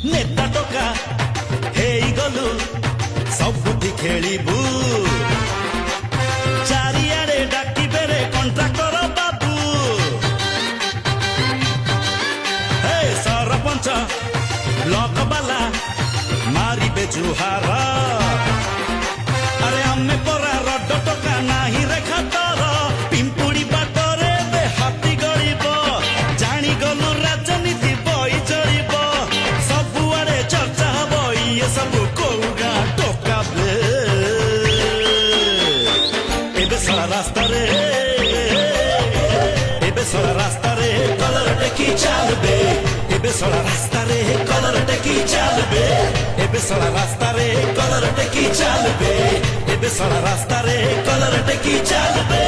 ନେତା ଟୋକା ହେଇଗଲୁ ସବୁଠି ଖେଳିବୁ ଚାରିଆଡେ ଡାକିବେରେ କଣ୍ଟ୍ରାକ୍ଟର ବାବୁ ହେ ସରପଞ୍ଚ ବ୍ଲକ ବାଲା ମାରିବେ ଜୁହାର ଆରେ ଆମେ ପରା ରଡ ଟୋକା ନାହିଁ ରେ ଖାତର ପିମ୍ପୁଡି ବାଟରେ ଏବେ ହାତୀ ଗଳିବ ଜାଣିଗଲୁ ରାଜନୀତି ବହି ଚଳିବ ସବୁଆଡେ ଚର୍ଚ୍ଚା ହବ ଇଏ ସବୁ କୋଉ ଗାଁ ଟୋକା ବେ ଏବେ ଶଳା ରାସ୍ତାରେ କଲର ଟେକି ଚାଲବେ ଏବେ ଶଳା ରାସ୍ତାରେ କଲର ଟେକି ଚାଲବେ ଏବେ ଶଳା ରାସ୍ତାରେ କଲର ଟେକି ଚାଲବେ ଏବେ ଶଳା ରାସ୍ତାରେ କଲର ଟେକି ଚାଲବେ